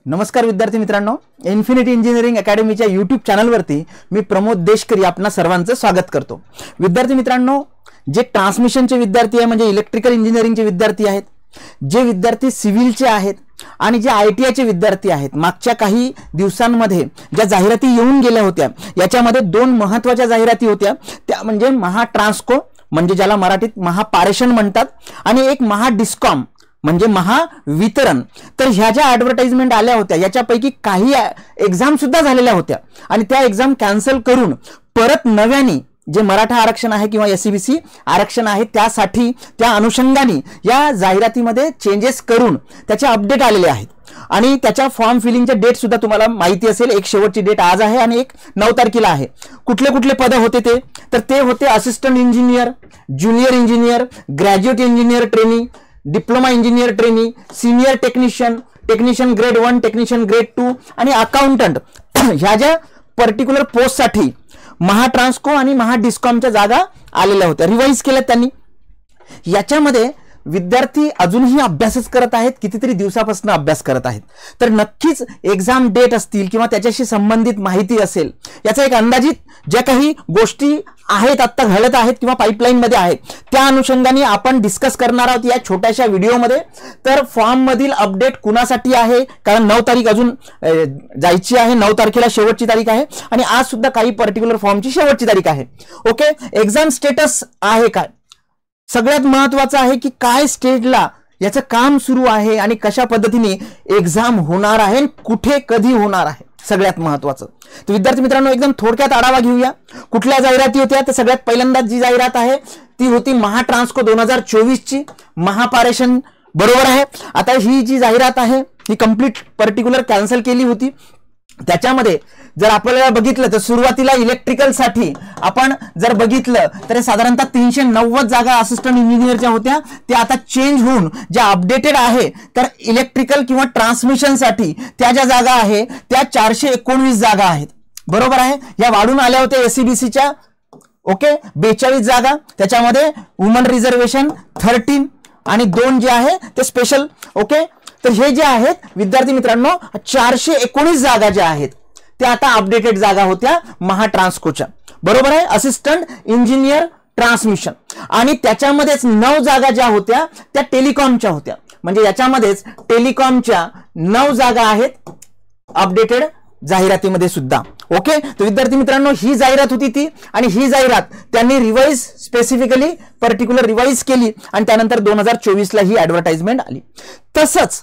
नमस्कार विद्यार्थी मित्रांनो, इन्फिनिटी इंजिनिअरिंग अकॅडमीच्या यूट्यूब चॅनलवरती मी प्रमोद देशकरी आपणा सर्वांचं स्वागत करतो। विद्यार्थी मित्रांनो, जे ट्रान्समिशनचे विद्यार्थी आहे म्हणजे इलेक्ट्रिकल इंजिनिअरिंगचे विद्यार्थी आहेत, जे विद्यार्थी सिव्हिलचे आहेत आणि जे ITIचे विद्यार्थी आहेत, मागच्या काही दिवसांमध्ये ज्या जाहिराती येऊन गेल्या होत्या याच्यामध्ये दोन महत्त्वाच्या जाहिराती होत्या। त्या म्हणजे महाट्रान्सको म्हणजे ज्याला मराठीत महापारेषण म्हणतात आणि एक महाडिस्कॉम म्हणजे महावितरण। तर ह्या ज्या ॲडव्हर्टाइजमेंट आल्या होत्या याच्यापैकी काही एक्झाम सुद्धा झालेल्या होत्या आणि त्या एक्झाम कॅन्सल करून परत नव्याने जे मराठा आरक्षण आहे किंवा SCBC आरक्षण आहे त्यासाठी त्या अनुषंगाने या जाहिरातीमध्ये चेंजेस करून त्याचे अपडेट आलेले आहेत आणि त्याच्या फॉर्म फिलिंगचे डेट सुद्धा तुम्हाला माहिती असेल। एक शेवटची डेट आज आहे आणि एक 9 तारखेला आहे। कुठले कुठले पद होते ते होते assistant engineer, junior engineer, graduate engineer trainee, diploma engineer trainee, senior technician, technician grade 1, technician grade 2 आणि अकाउंटंट। ह्या ज्या पर्टिक्युलर पोस्टसाठी महाट्रान्सको आणि महाडिस्कॉमच्या जागा आलेल्या होत्या, रिवाइज केल्या त्यांनी। याच्यामध्ये विद्यार्थी अजूनही अभ्यासच करत आहेत, कितीतरी दिवसापासून अभ्यास करत आहेत, तर नक्कीच एक्झाम डेट असतील किंवा त्याच्याशी संबंधित माहिती असेल याचा एक अंदाजित ज्या काही गोष्टी आहेत आता घडत आहेत किंवा पाईपलाईन मध्ये आहेत त्या अनुषंगाने आपण डिस्कस करणार आहोत या छोट्याशा व्हिडिओमध्ये। तर फॉर्म मधील अपडेट कुणासाठी आहे, कारण 9 तारीख अजून जायची आहे, 9 तारखेला शेवटची तारीख आहे आणि आज सुद्धा काही पर्टिक्युलर फॉर्मची शेवटची तारीख आहे। ओके, एक्झाम स्टेटस आहे काय, सगळ्यात महत्त्वाचं आहे की काय स्टेजला याचं काम सुरू आहे आणि कशा पद्धतीने एक्झाम होणार आहे, कुठे कधी होणार आहे, सगळ्यात महत्त्वाचं। तर विद्यार्थी मित्रांनो, एकदम थोडक्यात आढावा घेऊया। कुठल्या जाहिराती होत्या, तर सगळ्यात पहिल्यांदा जी जाहिरात आहे ती होती महाट्रान्सको 2024 ची महापारेषण, बरोबर आहे। आता ही जी जाहिरात आहे ही कंप्लीट पर्टिक्युलर कॅन्सल केली होती। त्याच्यामध्ये जर आपल्याला बघितलं तर सुरुवातीला इलेक्ट्रिकल साठी आपण जर बघितलं तर साधारणतः 390 जागा असिस्टंट इंजिनियरच्या होत्या, त्या आता चेंज होऊन ज्या अपडेटेड आहे तर इलेक्ट्रिकल किंवा ट्रान्समिशन साठी त्या ज्या जागा आहे त्या 419 जागा आहेत, बरोबर आहे। या वाढून आल्या होत्या SCBCच्या ओके 42 जागा, त्याच्यामध्ये वुमन रिझर्वेशन 13 आणि 2 जे आहे ते स्पेशल। ओके, तर हे जे आहेत विद्यार्थी मित्रांनो 419 जागा ज्या आहेत त्या आता अपडेटेड जागा होत्या महाट्रान्सकोच्या, बरोबर आहे, असिस्टंट इंजिनियर ट्रान्समिशन। आणि त्याच्यामध्येच 9 जागा ज्या होत्या त्या टेलिकॉमच्या होत्या, म्हणजे याच्यामध्येच टेलिकॉमच्या 9 जागा आहेत अपडेटेड जाहिरातीमध्ये सुद्धा। ओके, तर विद्यार्थी मित्रांनो ही जाहिरात होती ती, आणि ही जाहिरात त्यांनी रिवाइज स्पेसिफिकली पर्टिक्युलर रिवाइज केली आणि त्यानंतर 2024 ला ही ॲडव्हर्टाइजमेंट आली। तसंच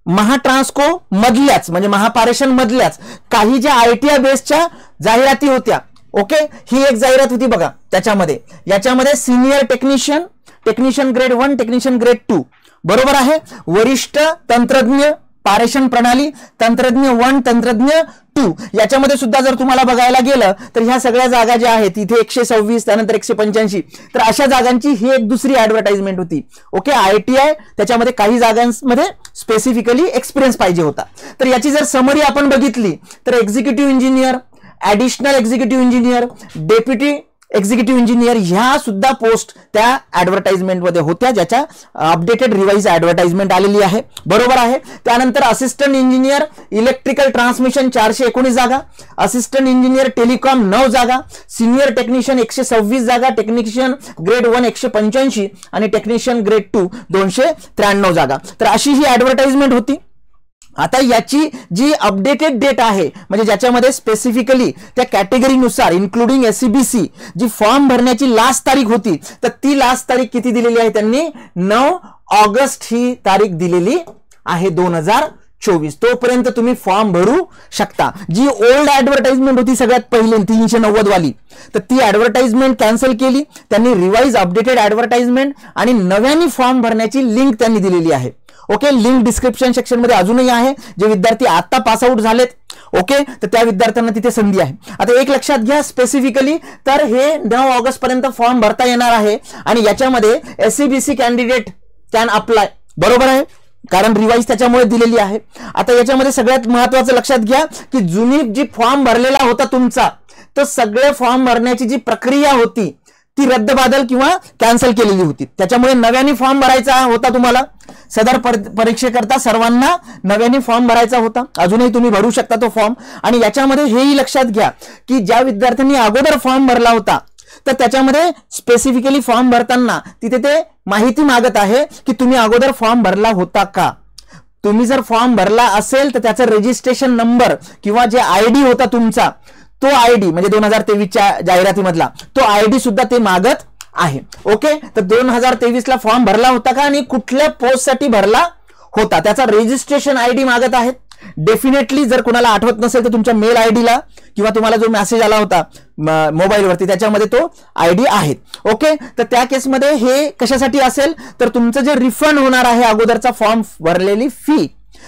महाट्रान्सको मधल्याच म्हणजे महापारेषण मधल्याच काही ज्या ITI बेसच्या जाहिराती होत्या, ओके, ही एक जाहिरात होती बघा। त्याच्यामध्ये याच्यामध्ये senior technician, technician grade 1, technician grade 2, बरोबर आहे, वरिष्ठ तंत्रज्ञ पारेषण प्रणाली तंत्रज्ञ 1, तंत्रज्ञ 2, याच्यामध्ये सुद्धा जर तुम्हाला बघायला गेलं तर ह्या सगळ्या जागा ज्या आहेत इथे 126 त्यानंतर 185, तर अशा जागांची ही एक दुसरी ॲडव्हर्टाइजमेंट होती। ओके, ITI त्याच्यामध्ये काही जागांमध्ये स्पेसिफिकली एक्सपिरियन्स पाहिजे होता। तर याची जर समरी आपण बघितली तर executive engineer, additional executive engineer, deputy executive engineer ह्या सुद्धा पोस्ट त्या ॲडव्हर्टाइजमेंट मध्ये होत्या, ज्याच्या अपडेटेड रिवाइज ॲडव्हर्टाइजमेंट आलेली आहे, बरोबर आहे। त्यानंतर असिस्टंट इंजिनियर इलेक्ट्रिकल ट्रान्समिशन 419 जागा, असिस्टंट इंजिनियर टेलिकॉम 9 जागा, सीनियर टेक्निशियन 126 जागा, टेक्निशियन ग्रेड 1 185 आणि टेक्निशियन ग्रेड 2 293 जागा। तर अशी ही ॲडव्हर्टाइजमेंट होती। आता याची जी अपडेटेड डेट आहे म्हणजे ज्याच्यामध्ये स्पेसिफिकली त्या कॅटेगरीनुसार इन्क्लुडिंग SCBC जी फॉर्म भरण्याची लास्ट तारीख होती, तर ती लास्ट तारीख किती दिलेली आहे त्यांनी, 9 ऑगस्ट ही तारीख दिलेली आहे 2024। तोपर्यंत तुम्ही फॉर्म भरू शकता। जी ओल्ड ॲडव्हर्टाइजमेंट होती सगळ्यात पहिली 390 वाली, तर ती ॲडव्हर्टाइजमेंट कॅन्सल केली त्यांनी, रिवाइज अपडेटेड ॲडव्हर्टाइजमेंट आणि नव्याने फॉर्म भरण्याची लिंक त्यांनी दिलेली आहे। ओके, लिंक डिस्क्रिप्शन सेक्शन मध्ये अजूनही आहे। जे विद्यार्थी आता पास आउट झालेत ओके, तर त्या विद्यार्थ्यांना तिथे संधी आहे। आता एक लक्षात घ्या स्पेसिफिकली, तर हे 9 ऑगस्ट पर्यंत फॉर्म भरता येणार आहे आणि याच्यामध्ये SCBC कॅन्डिडेट कॅन अप्लाय, बरोबर आहे, कारण रिवाइज त्याच्यामुळे दिलेली आहे। आता याच्यामध्ये सगळ्यात महत्त्वाचं लक्षात घ्या की जुनी जी फॉर्म भरलेला होता तुमचा, तर सगळे फॉर्म भरण्याची जी प्रक्रिया होती ती रद्दबादल किंवा कॅन्सल केलेली होती. त्याच्यामुळे नव्याने फॉर्म भरायचा होता तुम्हाला. सदर परीक्षेकरता सर्वांना नव्याने फॉर्म भरायचा होता. अजूनही तुम्ही भरू शकता तो फॉर्म. आणि याच्यामध्ये हेही लक्षात घ्या की ज्या विद्यार्थ्यांनी अगोदर फॉर्म भरला होता तर त्याच्यामध्ये स्पेसिफिकली फॉर्म भरताना तिथे ते माहिती मागत आहे की तुम्ही अगोदर फॉर्म भरला होता का. तुम्ही जर फॉर्म भरला असेल तर त्याचा रजिस्ट्रेशन नंबर किंवा जे आयडी होता तुमचा तो आयडी म्हणजे 2023च्या जाहिरातीमधला तो आयडी सुद्धा ते मागत आहे. ओके, तर 2023ला फॉर्म भरला होता का आणि कुठल्या पोस्टसाठी भरला होता त्याचा रजिस्ट्रेशन आयडी मागत आहेत. डेफिनेटली जर कोणाला आठवत नसेल तर तुमच्या मेल आयडीला किंवा तुम्हाला जो मेसेज आला होता मोबाईलवरती त्याच्यामध्ये तो आयडी आहे. ओके, तर त्या केसमध्ये हे कशासाठी असेल तर तुमचं जे रिफंड होणार आहे अगोदरचा फॉर्म भरलेली फी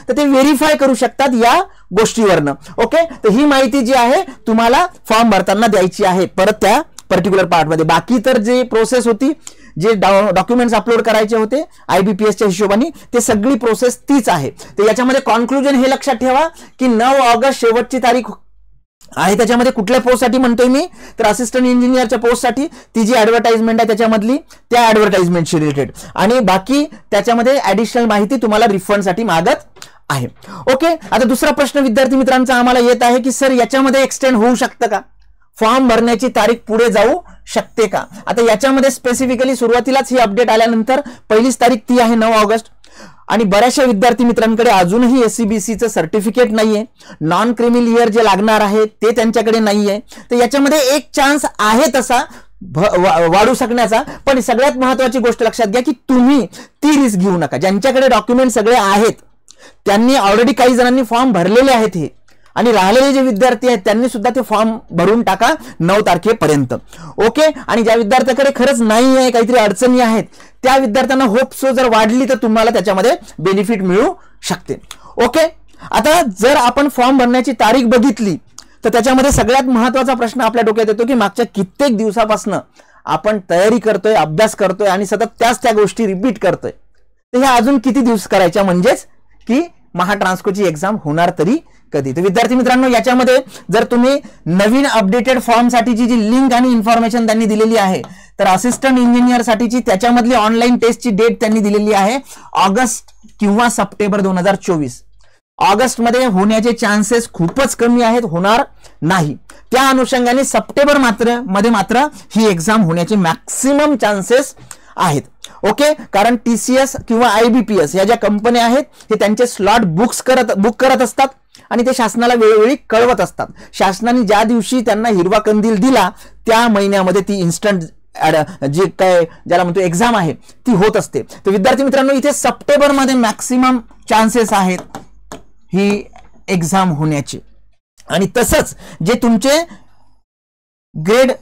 तर ते व्हेरीफाय करू शकतात या गोष्टीवरनं. ओके, तर ही माहिती जी आहे तुम्हाला फॉर्म भरताना द्यायची आहे परत त्या पर्टिक्युलर पार्टमध्ये. बाकी तर जे प्रोसेस होती जे डॉक्युमेंट्स अपलोड करायचे होते IBPSच्या हिशोबाने ते सगळी प्रोसेस तीच आहे. तर याच्यामध्ये कॉन्क्लुजन हे लक्षात ठेवा की 9 ऑगस्ट शेवटची तारीख आहे. त्याच्यामध्ये कुठल्या पोस्टसाठी म्हणतोय मी तर असिस्टंट इंजिनियरच्या पोस्टसाठी ती जी ऍडव्हर्टाइजमेंट आहे त्याच्यामधली त्या ऍडव्हर्टाइजमेंटशी रिलेटेड आणि बाकी त्याच्यामध्ये ऍडिशनल माहिती तुम्हाला रिफंडसाठी मागत आहे. ओके, आता दुसरा प्रश्न विद्यार्थी मित्रांचा आम्हाला येत आहे की सर याच्यामध्ये एक्सटेंड होऊ शकतं का, फॉर्म भरण्याची तारीख पुढे जाऊ शकते का. आता याच्यामध्ये स्पेसिफिकली सुरुवातीलाच ही अपडेट आल्यानंतर पहिलीच तारीख ती आहे 9 ऑगस्ट आणि बऱ्याचशा विद्यार्थी मित्रांकडे अजूनही SCBCचं सर्टिफिकेट नाहीये. नॉन क्रिमिलियर जे लागणार आहे ते त्यांच्याकडे नाहीये. तर याच्यामध्ये एक चान्स आहे तसा वाढू शकण्याचा. पण सगळ्यात महत्वाची गोष्ट लक्षात घ्या की तुम्ही ती रिस्क घेऊ नका. ज्यांच्याकडे डॉक्युमेंट सगळे आहेत त्यांनी ऑलरेडी काही जणांनी फॉर्म भरलेले आहेत हे आणि राहिलेले जे विद्यार्थी आहेत त्यांनी सुद्धा ते फॉर्म भरून टाका 9 तारखेपर्यंत. ओके, आणि ज्या विद्यार्थ्याकडे खरंच नाही आहे काहीतरी अडचणी आहेत त्या विद्यार्थ्यांना होप सो जर वाढली तर तुम्हाला त्याच्यामध्ये बेनिफिट मिळू शकते. ओके, आता जर आपण फॉर्म भरण्याची तारीख बघितली तर त्याच्यामध्ये सगळ्यात महत्वाचा प्रश्न आपल्या डोक्यात येतो की मागच्या कित्येक दिवसापासून आपण तयारी करतोय, अभ्यास करतोय आणि सतत त्या गोष्टी रिपीट करतोय. तर ह्या अजून किती दिवस करायच्या म्हणजेच की महाट्रान्सकोची एक्झाम होणार तरी कधी. तर विद्यार्थी मित्रांनो याच्यामध्ये जर तुम्ही नवीन अपडेटेड फॉर्म साठीची जी लिंक आणि इन्फॉर्मेशन त्यांनी दिलेली आहे तर असिस्टंट इंजिनियर साठीची त्याच्यामधली ऑनलाईन टेस्टची डेट त्यांनी दिलेली आहे ऑगस्ट किंवा सप्टेंबर 2024. ऑगस्टमध्ये होण्याचे चान्सेस खूपच कमी आहेत, होणार नाही. त्या अनुषंगाने सप्टेंबर मात्र ही एक्झाम होण्याचे मॅक्सिमम चान्सेस आहेत. ओके, कारण TCS किंवा IBPS या ज्या कंपन्या आहेत हे त्यांचे स्लॉट बुक करत असतात आणि ते शासनाला वेळोवेळी कळवत असतात. शासनाने ज्या दिवशी त्यांना हिरवा कंदील दिला त्या महिन्यामध्ये ती इन्स्टंट जी काय ज्याला म्हणतो एक्झाम आहे ती होत असते. तर विद्यार्थी मित्रांनो इथे सप्टेंबरमध्ये मॅक्सिमम चान्सेस आहेत ही एक्झाम होण्याचे. आणि तसंच जे तुमचे ग्रेड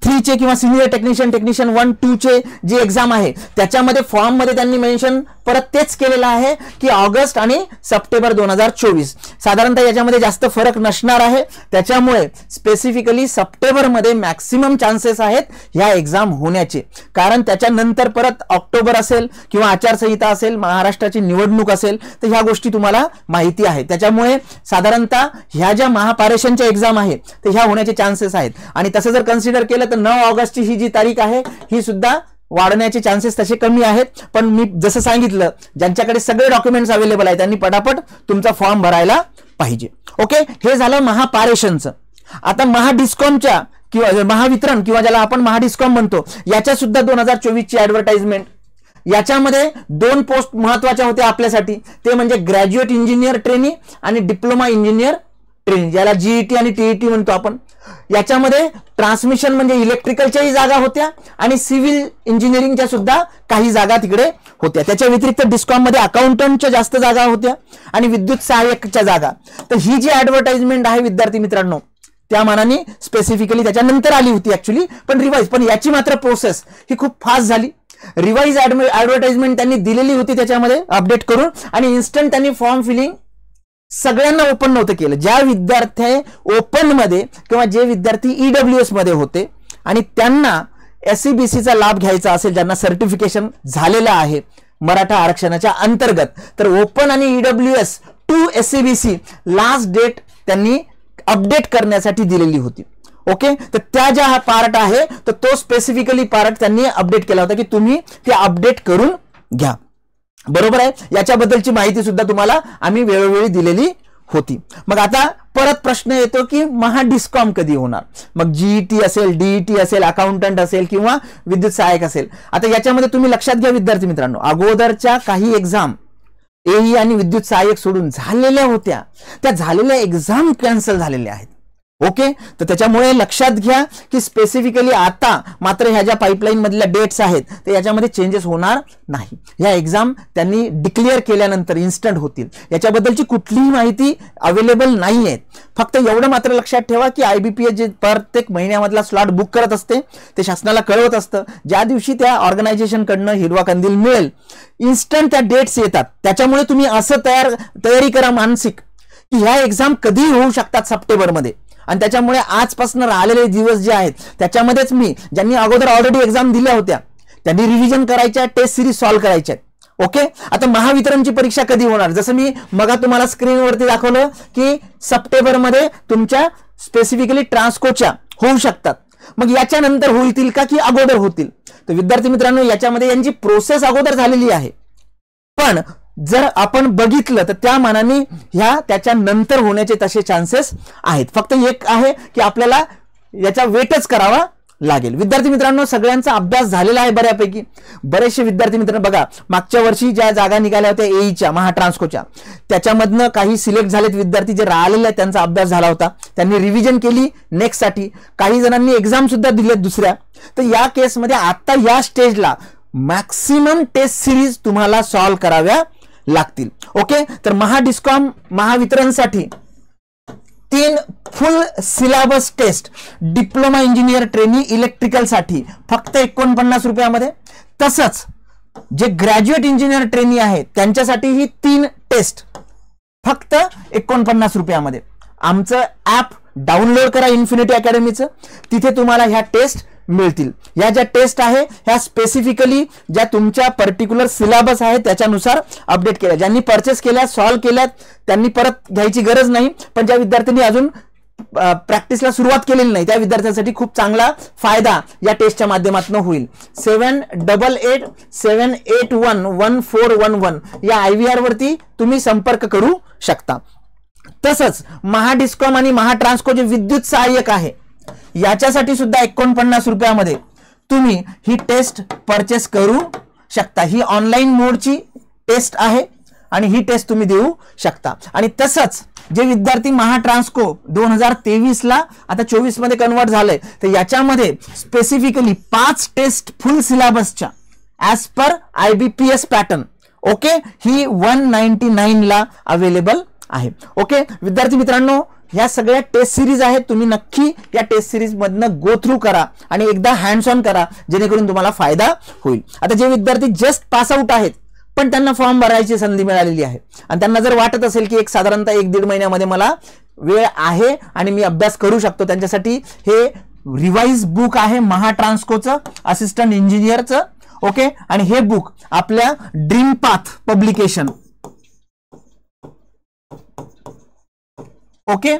3 चे किंवा सिनियर टेक्निशियन 1, 2 चे जे एक्झाम आहे त्याच्यामध्ये फॉर्म मध्ये त्यांनी मेन्शन परत तेच केलेलं आहे की ऑगस्ट आणि सप्टेंबर 2024. साधारणतः याच्यामध्ये जास्त फरक नसणार आहे. त्याच्यामुळे स्पेसिफिकली सप्टेंबरमध्ये मॅक्सिमम चान्सेस आहेत ह्या एक्झाम होण्याचे. कारण त्याच्यानंतर परत ऑक्टोबर असेल किंवा आचारसंहिता असेल, महाराष्ट्राची निवडणूक असेल तर ह्या गोष्टी तुम्हाला माहिती आहे. त्याच्यामुळे साधारणतः ह्या ज्या महापारेषणच्या एक्झाम आहे तर ह्या होण्याचे चान्सेस आहेत. आणि तसं जर कन्सिडर केलं तर 9 ऑगस्टची ही जी तारीख आहे ही सुद्धा वाढण्याचे चान्सेस तसे कमी आहेत. पण मी जसं सांगितलं ज्यांच्याकडे सगळे डॉक्युमेंट्स अवेलेबल आहेत त्यांनी पटापट तुमचा फॉर्म भरायला पाहिजे. ओके, हे झालं महापारेषणचं. आता महाडिस्कॉमच्या किंवा महावितरण किंवा ज्याला आपण महाडिस्कॉम म्हणतो याच्या सुद्धा 2024ची ऍडव्हर्टाइजमेंट. याच्यामध्ये 2 पोस्ट महत्वाच्या होत्या आपल्यासाठी, ते म्हणजे ग्रॅज्युएट इंजिनियर ट्रेनी आणि डिप्लोमा इंजिनियर ट्रेनी ज्याला GET आणि TET म्हणतो आपण. याच्यामध्ये ट्रान्समिशन म्हणजे इलेक्ट्रिकलच्याही जागा होत्या आणि सिव्हिल इंजिनिअरिंगच्या सुद्धा काही जागा तिकडे होत्या. त्याच्या व्यतिरिक्त डिस्कॉम मध्ये अकाउंटंटच्या जास्त जागा होत्या आणि विद्युत सहाय्यकच्या जागा. तर ही जी ऍडव्हर्टाइजमेंट आहे विद्यार्थी मित्रांनो त्या मानाने स्पेसिफिकली त्याच्यानंतर आली होती ऍक्च्युली, पण रिवाइज. पण याची मात्र प्रोसेस ही खूप फास्ट झाली. रिवाइज ऍडव्हर्टाइजमेंट त्यांनी दिलेली होती त्याच्यामध्ये अपडेट करून आणि इन्स्टंट त्यांनी फॉर्म फिलिंग सगळ्यांना ओपन नव्हतं केलं. ज्या विद्यार्थी ओपन मध्ये किंवा जे विद्यार्थी EWS मध्ये होते आणि त्यांना SCBCचा लाभ घ्यायचा असेल, ज्यांना सर्टिफिकेशन झालेलं आहे मराठा आरक्षणाच्या अंतर्गत, तर ओपन आणि EWS to SCBC last date त्यांनी अपडेट करण्यासाठी दिलेली होती. ओके, तर त्या ज्या हा पार्ट आहे तर तो स्पेसिफिकली पार्ट त्यांनी अपडेट केला होता की तुम्ही ते अपडेट करून घ्या. बरोबर आहे. याच्याबद्दलची माहिती सुद्धा तुम्हाला आम्ही वेळोवेळी दिलेली होती. मग आता परत प्रश्न येतो की महाडिस्कॉम कधी होणार. मग जीईटी असेल, डीईटी असेल, अकाउंटंट असेल किंवा विद्युत सहाय्यक असेल. आता याच्यामध्ये तुम्ही लक्षात घ्या विद्यार्थी मित्रांनो, अगोदरच्या काही एक्झाम एई आणि विद्युत सहाय्यक सोडून झालेल्या होत्या, त्या झालेल्या एक्झाम कॅन्सल झालेल्या आहेत. ओके, तर त्याच्यामुळे लक्षात घ्या की स्पेसिफिकली आता मात्र ह्या ज्या पाईपलाईन मधल्या डेट्स आहेत ते याच्यामध्ये चेंजेस होणार नाही. ह्या एक्झाम त्यांनी डिक्लेअर केल्यानंतर इन्स्टंट होतील. याच्याबद्दलची कुठलीही माहिती अवेलेबल नाही आहे. फक्त एवढं मात्र लक्षात ठेवा की IBPS जे प्रत्येक महिन्यामधला स्लॉट बुक करत असते ते शासनाला कळवत असतं. ज्या दिवशी त्या ऑर्गनायझेशन कडनं हिरवा कंदील मिळेल इन्स्टंट त्या डेट्स येतात. त्याच्यामुळे तुम्ही असं तयारी करा मानसिक की ह्या एक्झाम कधी होऊ शकतात सप्टेंबरमध्ये. आणि त्याच्यामुळे आजपासून राहिलेले दिवस जे आहेत त्याच्यामध्येच मी ज्यांनी अगोदर ऑलरेडी एक्झाम दिल्या होत्या त्यांनी रिव्हिजन करायच्या, टेस्ट सिरीज सॉल्व्ह करायच्या. ओके, आता महावितरणची परीक्षा कधी होणार, जसं मी मग तुम्हाला स्क्रीनवरती दाखवलं की सप्टेंबरमध्ये तुमच्या स्पेसिफिकली ट्रान्सकोच्या होऊ शकतात. मग याच्यानंतर होतील का की अगोदर होतील. तर विद्यार्थी मित्रांनो याच्यामध्ये यांची प्रोसेस अगोदर झालेली आहे, पण जर आपण बघितलं तर त्या मानाने ह्या त्याच्यानंतर होण्याचे तसे चान्सेस आहेत. फक्त एक आहे की आपल्याला याचा वेटच करावा लागेल. विद्यार्थी मित्रांनो सगळ्यांचा अभ्यास झालेला आहे बऱ्यापैकी. बरेचसे विद्यार्थी मित्रांनो बघा मागच्या वर्षी ज्या जागा निघाल्या होत्या एईच्या महाट्रान्सकोच्या त्याच्यामधनं काही सिलेक्ट झालेत विद्यार्थी जे राहिलेले त्यांचा अभ्यास झाला होता, त्यांनी रिव्हिजन केली नेक्स्ट साठी. काही जणांनी एक्झाम सुद्धा दिलेत दुसऱ्या. तर या केसमध्ये आता या स्टेजला मॅक्सिमम टेस्ट सिरीज तुम्हाला सॉल्व्ह कराव्या लागतील. ओके, तर महाडिस्कॉम महावितरणसाठी 3 full syllabus test diploma engineer trainee electrical साठी फक्त 49 रुपयामध्ये. तसंच जे ग्रॅज्युएट इंजिनियर ट्रेनी आहेत त्यांच्यासाठी ही 3 टेस्ट फक्त 49 रुपयामध्ये. आमचं ऍप डाउनलोड करा इन्फिनिटी अकॅडमीचं, तिथे तुम्हाला ह्या टेस्ट मिळतील. या ज्या टेस्ट आहे ह्या स्पेसिफिकली ज्या तुमच्या पर्टिक्युलर सिलेबस आहे त्याच्यानुसार अपडेट केल्या. ज्यांनी परचेस केल्या, सॉल्व्ह केल्यात त्यांनी परत घ्यायची गरज नाही, पण ज्या विद्यार्थ्यांनी अजून प्रॅक्टिसला सुरुवात केलेली नाही त्या विद्यार्थ्यांसाठी खूप चांगला फायदा या टेस्टच्या माध्यमातून होईल. 7888781111 या IVR वरती तुम्ही संपर्क करू शकता. तसंच महाडिस्कॉम आणि महाट्रान्सको जे विद्युत सहाय्यक आहे याच्यासाठी सुद्धा 49 रुपयामध्ये तुम्ही ही टेस्ट परचेस करू शकता. ही ऑनलाईन मोडची टेस्ट आहे आणि ही टेस्ट तुम्ही देऊ शकता. आणि तसंच जे विद्यार्थी महाट्रान्सको 2023 ला आता 24 मध्ये कन्वर्ट झालंय तर याच्यामध्ये स्पेसिफिकली 5 टेस्ट फुल सिलेबसच्या as per IBPS pattern okay ही 199 ला अवेलेबल आहे. ओके विद्यार्थी मित्रांनो ह्या सगळ्या टेस्ट सिरीज आहेत, तुम्ही नक्की या टेस्ट सिरीज मधनं गो थ्रू करा आणि एकदा हँड्स ऑन करा जेणेकरून तुम्हाला फायदा होईल. आता जे विद्यार्थी जस्ट पास आउट आहेत पण त्यांना फॉर्म भरायची संधी मिळालेली आहे आणि त्यांना जर वाटत असेल की साधारणतः 1-1.5 महिन्यामध्ये मला वेळ आहे आणि मी अभ्यास करू शकतो, त्यांच्यासाठी हे रिवाइज बुक आहे महाट्रान्सकोचं असिस्टंट इंजिनियरचं. ओके, आणि हे बुक आपल्या dream path publication. Okay,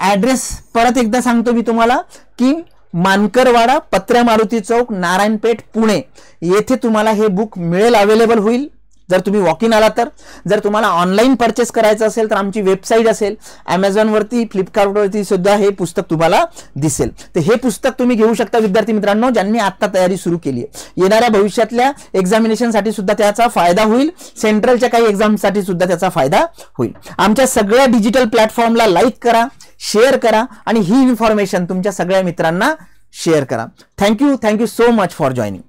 address परत एकदा सांगतो मी तुम्हाला की मानकरवाडा, पत्र्या मारुती चौक, नारायणपेठ, पुणे येथे तुम्हाला हे बुक मिळेल, अवेलेबल होईल जर तुम्ही वॉक इन आला तर. जर तुम्हाला ऑनलाईन परचेस करायचं असेल तर आमची वेबसाईट असेल, Amazon वरती, फ्लिपकार्ट वरती सुद्धा हे पुस्तक तुम्हाला दिसेल. तर हे पुस्तक तुम्ही घेऊ शकता विद्यार्थी मित्रांनो ज्यांनी आता तयारी सुरू केली आहे. येणाऱ्या भविष्यातल्या एक्झामिनेशन साठी सुद्धा त्याचा फायदा होईल, सेंट्रलच्या काही एक्झाम साठी सुद्धा त्याचा फायदा होईल. आमच्या सगळ्या डिजिटल प्लॅटफॉर्मला लाईक करा, शेअर करा आणि ही इन्फॉर्मेशन तुमच्या सगळ्या मित्रांना शेअर करा. Thank you so much for joining.